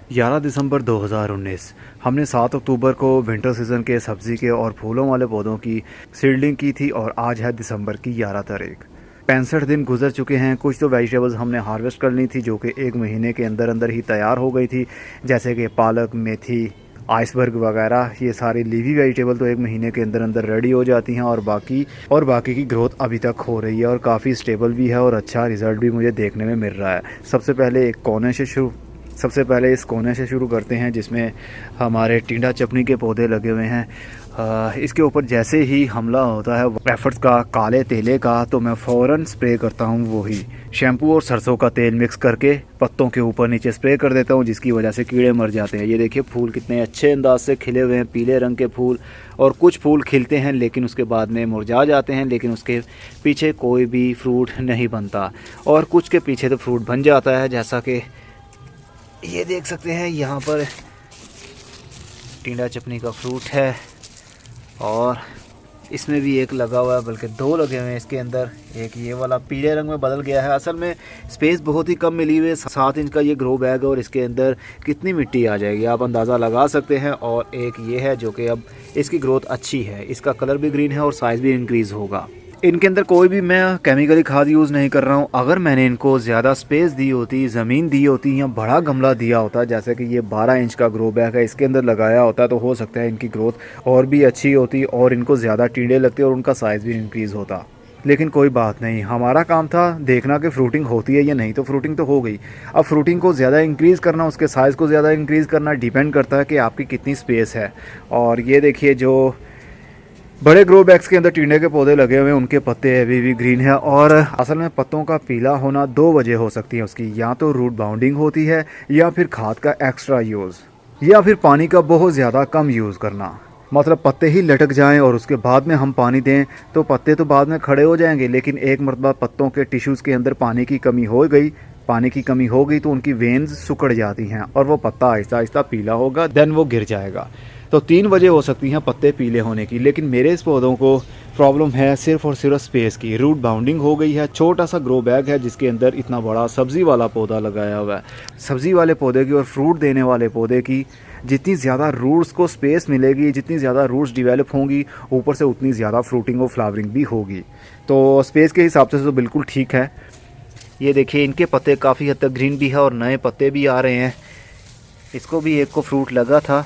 11 दिसंबर 2019 हमने 7 अक्टूबर को winter season के सब्ज़ी के और फूलों वाले पौधों की सीडलिंग की थी और आज है दिसंबर की 11 तारीख। 65 दिन गुजर चुके हैं। कुछ तो वेजिटेबल्स हमने हार्वेस्ट कर ली थी जो कि 1 महीने के अंदर अंदर ही तैयार हो गई थी, जैसे कि पालक, मेथी, आइसबर्ग वगैरह। ये सारी लीवी वेजिटेबल तो 1 महीने के अंदर अंदर रेडी हो जाती हैं और बाकी की ग्रोथ अभी तक हो रही है और काफ़ी स्टेबल भी है और अच्छा रिज़ल्ट भी मुझे देखने में मिल रहा है। सबसे पहले इस कोने से शुरू करते हैं जिसमें हमारे टिंडा चपनी के पौधे लगे हुए हैं। इसके ऊपर जैसे ही हमला होता है एफर्ट्स का, काले तेले का, तो मैं फ़ौरन स्प्रे करता हूँ वही शैम्पू और सरसों का तेल मिक्स करके पत्तों के ऊपर नीचे स्प्रे कर देता हूँ, जिसकी वजह से कीड़े मर जाते हैं। ये देखिए फूल कितने अच्छे अंदाज से खिले हुए हैं, पीले रंग के फूल। और कुछ फूल खिलते हैं लेकिन उसके बाद में मुरझा जाते हैं, लेकिन उसके पीछे कोई भी फ्रूट नहीं बनता, और कुछ के पीछे तो फ्रूट बन जाता है, जैसा कि ये देख सकते हैं। यहाँ पर टिंडा चपनी का फ्रूट है और इसमें भी एक लगा हुआ है, बल्कि 2 लगे हुए हैं इसके अंदर। एक ये वाला पीले रंग में बदल गया है। असल में स्पेस बहुत ही कम मिली हुई है। 7 इंच का ये ग्रो बैग है और इसके अंदर कितनी मिट्टी आ जाएगी आप अंदाज़ा लगा सकते हैं। और एक ये है जो कि अब इसकी ग्रोथ अच्छी है, इसका कलर भी ग्रीन है और साइज़ भी इंक्रीज़ होगा। इनके अंदर कोई भी मैं केमिकली खाद यूज़ नहीं कर रहा हूँ। अगर मैंने इनको ज़्यादा स्पेस दी होती, ज़मीन दी होती या बड़ा गमला दिया होता, जैसे कि ये 12 इंच का ग्रो बैग है, इसके अंदर लगाया होता, तो हो सकता है इनकी ग्रोथ और भी अच्छी होती और इनको ज़्यादा टीडे लगते और उनका साइज़ भी इंक्रीज़ होता। लेकिन कोई बात नहीं, हमारा काम था देखना कि फ्रूटिंग होती है या नहीं, तो फ्रूटिंग तो हो गई। अब फ्रूटिंग को ज़्यादा इंक्रीज़ करना, उसके साइज़ को ज़्यादा इंक्रीज़ करना डिपेंड करता है कि आपकी कितनी स्पेस है। और ये देखिए जो बड़े ग्रो बैग्स के अंदर टिंडे के पौधे लगे हुए हैं, उनके पत्ते अभी भी ग्रीन है। और असल में पत्तों का पीला होना 2 वजह हो सकती है उसकी, या तो रूट बाउंडिंग होती है, या फिर खाद का एक्स्ट्रा यूज़, या फिर पानी का बहुत ज़्यादा कम यूज़ करना। मतलब पत्ते ही लटक जाएं और उसके बाद में हम पानी दें तो पत्ते तो बाद में खड़े हो जाएंगे, लेकिन एक मरतबा पत्तों के टिश्यूज़ के अंदर पानी की कमी हो गई तो उनकी वेन्स सिकुड़ जाती हैं और वो पत्ता आहिस्ता आहिस्ता पीला होगा, देन वो गिर जाएगा। तो 3 वजह हो सकती हैं पत्ते पीले होने की। लेकिन मेरे इस पौधों को प्रॉब्लम है सिर्फ़ और सिर्फ स्पेस की। रूट बाउंडिंग हो गई है। छोटा सा ग्रो बैग है जिसके अंदर इतना बड़ा सब्ज़ी वाला पौधा लगाया हुआ है। सब्ज़ी वाले पौधे की और फ्रूट देने वाले पौधे की जितनी ज़्यादा रूट्स को स्पेस मिलेगी, जितनी ज़्यादा रूट्स डिवेलप होंगी, ऊपर से उतनी ज़्यादा फ्रूटिंग और फ्लावरिंग भी होगी। तो स्पेस के हिसाब से तो बिल्कुल ठीक है। ये देखिए इनके पत्ते काफ़ी हद तक ग्रीन भी है और नए पत्ते भी आ रहे हैं। इसको भी एक को फ्रूट लगा था,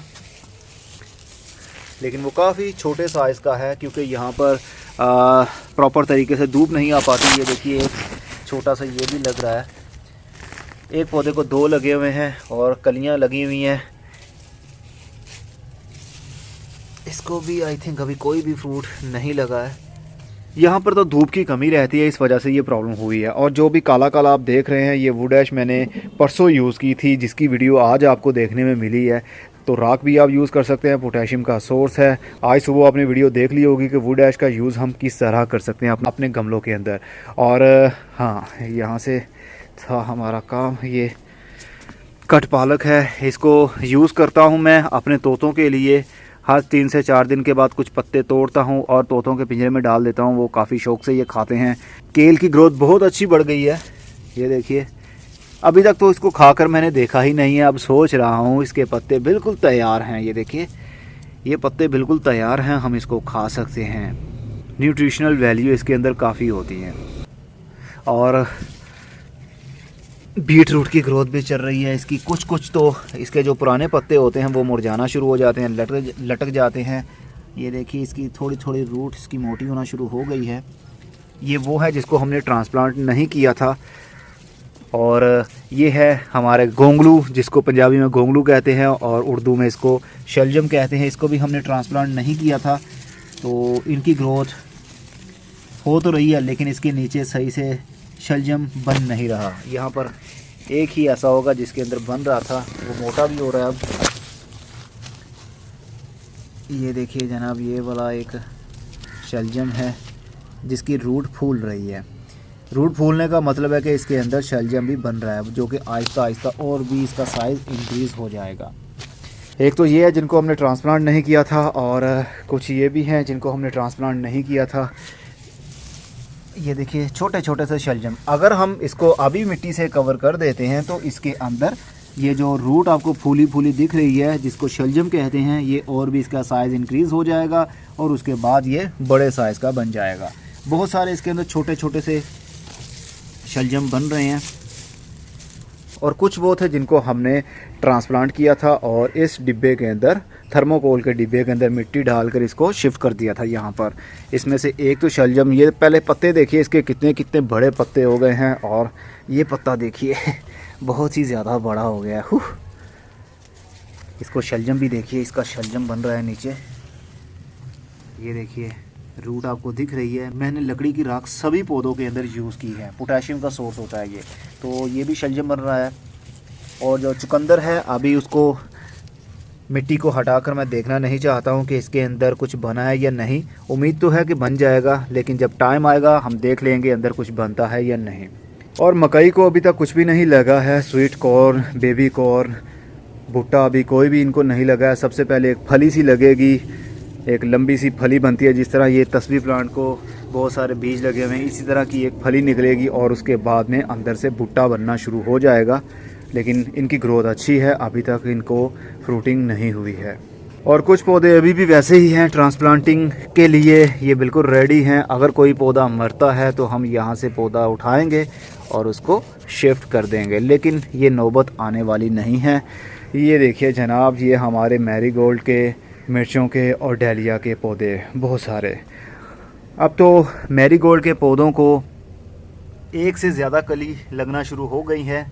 लेकिन वो काफ़ी छोटे साइज़ का है क्योंकि यहाँ पर प्रॉपर तरीके से धूप नहीं आ पाती। ये देखिए एक छोटा सा ये भी लग रहा है। एक पौधे को 2 लगे हुए हैं और कलियाँ लगी हुई हैं। इसको भी आई थिंक अभी कोई भी फ्रूट नहीं लगा है। यहाँ पर तो धूप की कमी रहती है, इस वजह से ये प्रॉब्लम हुई है। और जो भी काला काला आप देख रहे हैं, ये वुड ऐश मैंने परसों यूज़ की थी, जिसकी वीडियो आज आपको देखने में मिली है। तो राख भी आप यूज़ कर सकते हैं, पोटेशियम का सोर्स है। आज सुबह आपने वीडियो देख ली होगी कि वुड ऐश का यूज़ हम किस तरह कर सकते हैं अपने गमलों के अंदर। और हाँ, यहाँ से था हमारा काम। ये कट पालक है, इसको यूज़ करता हूँ मैं अपने तोतों के लिए। हर 3 से 4 दिन के बाद कुछ पत्ते तोड़ता हूँ और तोतों के पिंजरे में डाल देता हूँ। वो काफ़ी शौक से ये खाते हैं। केल की ग्रोथ बहुत अच्छी बढ़ गई है। ये देखिए, अभी तक तो इसको खाकर मैंने देखा ही नहीं है। अब सोच रहा हूँ, इसके पत्ते बिल्कुल तैयार हैं। ये देखिए, ये पत्ते बिल्कुल तैयार हैं, हम इसको खा सकते हैं। न्यूट्रिशनल वैल्यू इसके अंदर काफ़ी होती है। और बीट रूट की ग्रोथ भी चल रही है इसकी। कुछ तो इसके जो पुराने पत्ते होते हैं वो मुरझाना शुरू हो जाते हैं, लटक जाते हैं। ये देखिए इसकी थोड़ी थोड़ी रूट इसकी मोटी होना शुरू हो गई है। ये वो है जिसको हमने ट्रांसप्लांट नहीं किया था। और ये है हमारे गोंगलू, जिसको पंजाबी में गोंगलू कहते हैं और उर्दू में इसको शलजम कहते हैं। इसको भी हमने ट्रांसप्लांट नहीं किया था, तो इनकी ग्रोथ हो तो रही है, लेकिन इसके नीचे सही से शलजम बन नहीं रहा। यहाँ पर एक ही ऐसा होगा जिसके अंदर बन रहा था, वो मोटा भी हो रहा है अब। ये देखिए जनाब, ये वाला एक शलजम है जिसकी रूट फूल रही है। रूट फूलने का मतलब है कि इसके अंदर शलजम भी बन रहा है, जो कि आहिस्ता आहिस्ता और भी इसका साइज़ इंक्रीज़ हो जाएगा। एक तो ये है जिनको हमने ट्रांसप्लांट नहीं किया था, और कुछ ये भी हैं जिनको हमने ट्रांसप्लांट नहीं किया था। ये देखिए छोटे छोटे से शलजम। अगर हम इसको अभी मिट्टी से कवर कर देते हैं तो इसके अंदर ये जो रूट आपको फूली फूली दिख रही है, जिसको शलजम कहते हैं, ये और भी इसका साइज़ इंक्रीज़ हो जाएगा और उसके बाद ये बड़े साइज़ का बन जाएगा। बहुत सारे इसके अंदर छोटे छोटे से शलजम बन रहे हैं और कुछ वो थे जिनको हमने ट्रांसप्लांट किया था और इस डिब्बे के अंदर, थर्मोकोल के डिब्बे के अंदर मिट्टी डालकर इसको शिफ्ट कर दिया था यहाँ पर। इसमें से एक तो शलजम, ये पहले पत्ते देखिए इसके कितने कितने बड़े पत्ते हो गए हैं और ये पत्ता देखिए बहुत ही ज़्यादा बड़ा हो गया है। इसको शलजम भी देखिए, इसका शलजम बन रहा है नीचे, ये देखिए रूट आपको दिख रही है। मैंने लकड़ी की राख सभी पौधों के अंदर यूज़ की है, पोटेशियम का सोर्स होता है ये, तो ये भी शलजम बन रहा है। और जो चुकंदर है, अभी उसको मिट्टी को हटाकर मैं देखना नहीं चाहता हूँ कि इसके अंदर कुछ बना है या नहीं। उम्मीद तो है कि बन जाएगा, लेकिन जब टाइम आएगा हम देख लेंगे अंदर कुछ बनता है या नहीं। और मकई को अभी तक कुछ भी नहीं लगा है, स्वीट कॉर्न, बेबी कॉर्न, भुट्टा अभी कोई भी इनको नहीं लगा है। सबसे पहले एक फली सी लगेगी, एक लंबी सी फली बनती है, जिस तरह ये तस्बी प्लांट को बहुत सारे बीज लगे हुए हैं, इसी तरह की एक फली निकलेगी और उसके बाद में अंदर से भुट्टा बनना शुरू हो जाएगा। लेकिन इनकी ग्रोथ अच्छी है, अभी तक इनको फ्रूटिंग नहीं हुई है। और कुछ पौधे अभी भी वैसे ही हैं, ट्रांसप्लांटिंग के लिए ये बिल्कुल रेडी हैं। अगर कोई पौधा मरता है तो हम यहाँ से पौधा उठाएंगे और उसको शिफ्ट कर देंगे, लेकिन ये नौबत आने वाली नहीं है। ये देखिए जनाब, ये हमारे मैरीगोल्ड के, मिर्चों के और डहलिया के पौधे बहुत सारे। अब तो मैरीगोल्ड के पौधों को एक से ज़्यादा कली लगना शुरू हो गई है।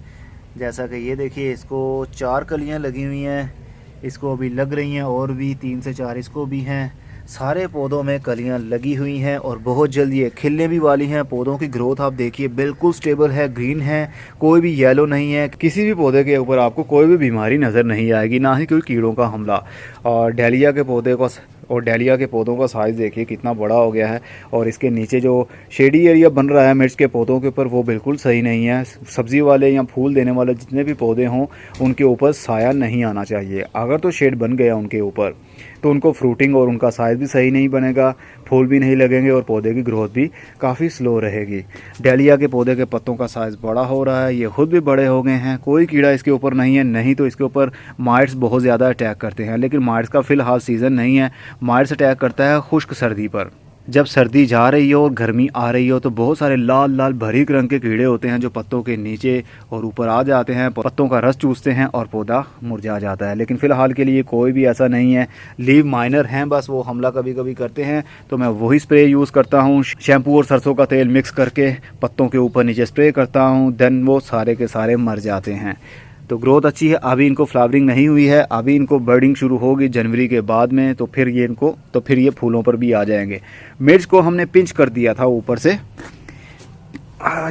जैसा कि ये देखिए, इसको 4 कलियां लगी हुई हैं, इसको अभी लग रही हैं और भी 3 से 4 इसको भी हैं। सारे पौधों में कलियां लगी हुई हैं और बहुत जल्द ये खिलने भी वाली हैं। पौधों की ग्रोथ आप देखिए बिल्कुल स्टेबल है, ग्रीन है, कोई भी येलो नहीं है। किसी भी पौधे के ऊपर आपको कोई भी बीमारी नज़र नहीं आएगी, ना ही कोई कीड़ों का हमला। और डहलिया के पौधे को और डहलिया के पौधों का साइज़ देखिए कितना बड़ा हो गया है। और इसके नीचे जो शेडी एरिया बन रहा है मिर्च के पौधों के ऊपर, वो बिल्कुल सही नहीं है। सब्ज़ी वाले या फूल देने वाले जितने भी पौधे हों, उनके ऊपर साया नहीं आना चाहिए। अगर तो शेड बन गया उनके ऊपर तो उनको फ्रूटिंग और उनका साइज़ भी सही नहीं बनेगा, फूल भी नहीं लगेंगे और पौधे की ग्रोथ भी काफ़ी स्लो रहेगी। डहलिया के पौधे के पत्तों का साइज़ बड़ा हो रहा है, ये खुद भी बड़े हो गए हैं। कोई कीड़ा इसके ऊपर नहीं है, नहीं तो इसके ऊपर माइट्स बहुत ज़्यादा अटैक करते हैं, लेकिन माइट्स का फ़िलहाल सीज़न नहीं है। माइट्स अटैक करता है खुश्क सर्दी पर। जब सर्दी जा रही हो और गर्मी आ रही हो तो बहुत सारे लाल लाल भरीक रंग के कीड़े होते हैं जो पत्तों के नीचे और ऊपर आ जाते हैं, पत्तों का रस चूसते हैं और पौधा मुरझा जाता है। लेकिन फ़िलहाल के लिए कोई भी ऐसा नहीं है। लीव माइनर हैं, बस वो हमला कभी कभी करते हैं, तो मैं वही स्प्रे यूज़ करता हूँ। शैम्पू और सरसों का तेल मिक्स करके पत्तों के ऊपर नीचे स्प्रे करता हूँ, देन वो सारे के सारे मर जाते हैं। तो ग्रोथ अच्छी है। अभी इनको फ्लावरिंग नहीं हुई है, अभी इनको बर्डिंग शुरू होगी जनवरी के बाद में, तो फिर ये फूलों पर भी आ जाएंगे। मिर्च को हमने पिंच कर दिया था ऊपर से,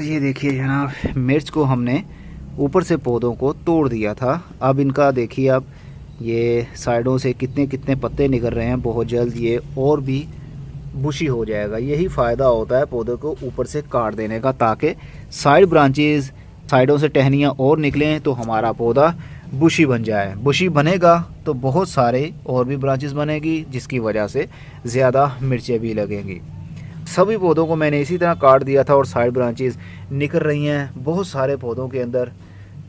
ये देखिए जनाब, मिर्च को हमने ऊपर से पौधों को तोड़ दिया था। अब इनका देखिए, अब ये साइडों से कितने कितने पत्ते निकल रहे हैं। बहुत जल्द ये और भी बुशी हो जाएगा। यही फ़ायदा होता है पौधों को ऊपर से काट देने का, ताकि साइड ब्रांचेज़, साइडों से टहनियाँ और निकलें तो हमारा पौधा बुशी बन जाए। बुशी बनेगा तो बहुत सारे और भी ब्रांचेस बनेगी, जिसकी वजह से ज़्यादा मिर्चें भी लगेंगी। सभी पौधों को मैंने इसी तरह काट दिया था और साइड ब्रांचेस निकल रही हैं बहुत सारे पौधों के अंदर।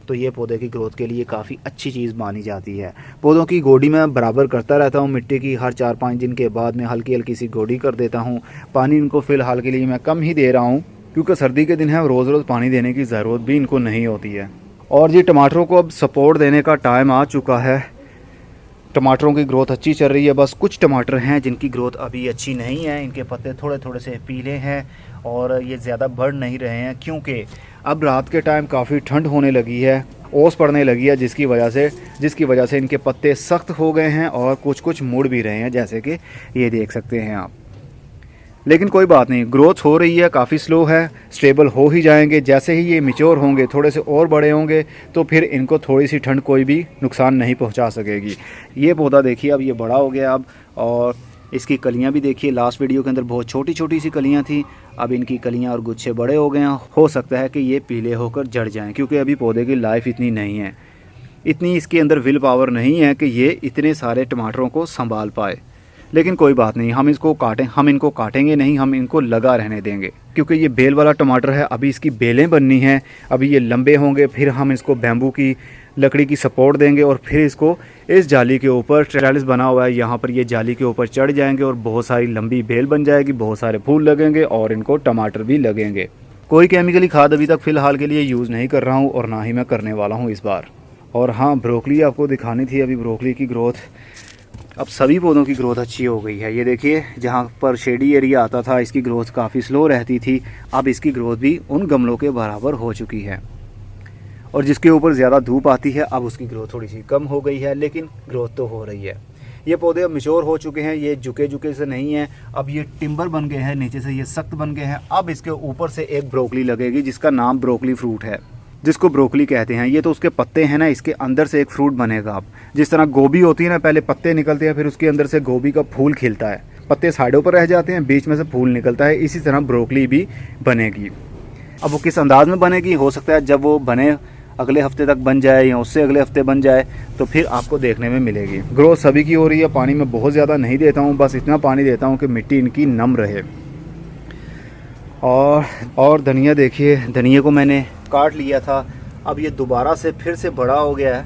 तो ये पौधे की ग्रोथ के लिए काफ़ी अच्छी चीज़ मानी जाती है। पौधों की गोडी मैं बराबर करता रहता हूँ मिट्टी की, हर 4-5 दिन के बाद में हल्की हल्की सी गोडी कर देता हूँ। पानी इनको फ़िलहाल के लिए मैं कम ही दे रहा हूँ, क्योंकि सर्दी के दिन है, रोज़ रोज़ पानी देने की ज़रूरत भी इनको नहीं होती है। और जी टमाटरों को अब सपोर्ट देने का टाइम आ चुका है। टमाटरों की ग्रोथ अच्छी चल रही है, बस कुछ टमाटर हैं जिनकी ग्रोथ अभी अच्छी नहीं है। इनके पत्ते थोड़े थोड़े से पीले हैं और ये ज़्यादा बढ़ नहीं रहे हैं, क्योंकि अब रात के टाइम काफ़ी ठंड होने लगी है, ओस पड़ने लगी है, जिसकी वजह से इनके पत्ते सख्त हो गए हैं और कुछ कुछ मुड़ भी रहे हैं, जैसे कि ये देख सकते हैं आप। लेकिन कोई बात नहीं, ग्रोथ हो रही है, काफ़ी स्लो है, स्टेबल हो ही जाएंगे। जैसे ही ये मैच्योर होंगे, थोड़े से और बड़े होंगे, तो फिर इनको थोड़ी सी ठंड कोई भी नुकसान नहीं पहुंचा सकेगी। ये पौधा देखिए अब ये बड़ा हो गया अब, और इसकी कलियां भी देखिए, लास्ट वीडियो के अंदर बहुत छोटी छोटी सी कलियां थी, अब इनकी कलियां और गुच्छे बड़े हो गए हैं। हो सकता है कि ये पीले होकर जड़ जाएँ, क्योंकि अभी पौधे की लाइफ इतनी नहीं है, इतनी इसके अंदर विल पावर नहीं है कि ये इतने सारे टमाटरों को संभाल पाए। लेकिन कोई बात नहीं, हम इनको काटेंगे नहीं, हम इनको लगा रहने देंगे, क्योंकि ये बेल वाला टमाटर है। अभी इसकी बेलें बननी हैं, अभी ये लंबे होंगे, फिर हम इसको बैम्बू की लकड़ी की सपोर्ट देंगे और फिर इसको इस जाली के ऊपर ट्रेलिस बना हुआ है, यहाँ पर ये जाली के ऊपर चढ़ जाएंगे और बहुत सारी लंबी बेल बन जाएगी, बहुत सारे फूल लगेंगे और इनको टमाटर भी लगेंगे। कोई केमिकली खाद अभी तक फ़िलहाल के लिए यूज़ नहीं कर रहा हूँ और ना ही मैं करने वाला हूँ इस बार। और हाँ, ब्रोकली आपको दिखानी थी। अभी ब्रोकली की ग्रोथ, अब सभी पौधों की ग्रोथ अच्छी हो गई है। ये देखिए, जहाँ पर शेडी एरिया आता था इसकी ग्रोथ काफ़ी स्लो रहती थी, अब इसकी ग्रोथ भी उन गमलों के बराबर हो चुकी है। और जिसके ऊपर ज़्यादा धूप आती है अब उसकी ग्रोथ थोड़ी सी कम हो गई है, लेकिन ग्रोथ तो हो रही है। ये पौधे अब मैच्योर हो चुके हैं, ये झुके से नहीं हैं, अब ये टिम्बर बन गए हैं, नीचे से ये सख्त बन गए हैं। अब इसके ऊपर से एक ब्रोकली लगेगी जिसका नाम ब्रोकली फ्रूट है, जिसको ब्रोकली कहते हैं। ये तो उसके पत्ते हैं ना, इसके अंदर से एक फ्रूट बनेगा। अब जिस तरह गोभी होती है ना, पहले पत्ते निकलते हैं, फिर उसके अंदर से गोभी का फूल खिलता है, पत्ते साइडों पर रह जाते हैं, बीच में से फूल निकलता है। इसी तरह ब्रोकली भी बनेगी। अब वो किस अंदाज में बनेगी, हो सकता है जब वो बने अगले हफ्ते तक बन जाए या उससे अगले हफ्ते बन जाए तो फिर आपको देखने में मिलेगी। ग्रोथ सभी की हो रही है। पानी में बहुत ज़्यादा नहीं देता हूँ, बस इतना पानी देता हूँ कि मिट्टी इनकी नम रहे। और धनिया देखिए, धनिया को मैंने काट लिया था, अब ये दोबारा से फिर से बड़ा हो गया है।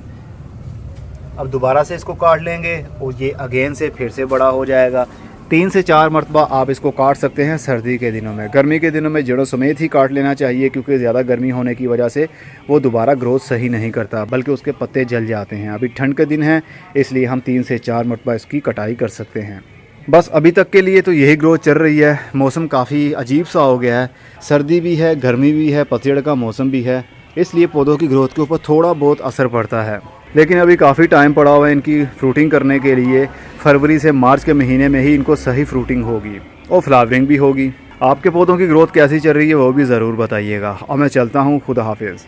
अब दोबारा से इसको काट लेंगे और ये अगेन से फिर से बड़ा हो जाएगा। 3 से 4 मरतबा आप इसको काट सकते हैं सर्दी के दिनों में। गर्मी के दिनों में जड़ों समेत ही काट लेना चाहिए, क्योंकि ज़्यादा गर्मी होने की वजह से वो दोबारा ग्रोथ सही नहीं करता, बल्कि उसके पत्ते जल जाते हैं। अभी ठंड के दिन है, इसलिए हम 3 से 4 मरतबा इसकी कटाई कर सकते हैं। बस अभी तक के लिए तो यही ग्रोथ चल रही है। मौसम काफ़ी अजीब सा हो गया है, सर्दी भी है, गर्मी भी है, पतझड़ का मौसम भी है, इसलिए पौधों की ग्रोथ के ऊपर थोड़ा बहुत असर पड़ता है। लेकिन अभी काफ़ी टाइम पड़ा हुआ है इनकी फ्रूटिंग करने के लिए। फरवरी से मार्च के महीने में ही इनको सही फ्रूटिंग होगी और फ्लावरिंग भी होगी। आपके पौधों की ग्रोथ कैसी चल रही है वो भी ज़रूर बताइएगा। और मैं चलता हूँ, खुदा हाफिज़।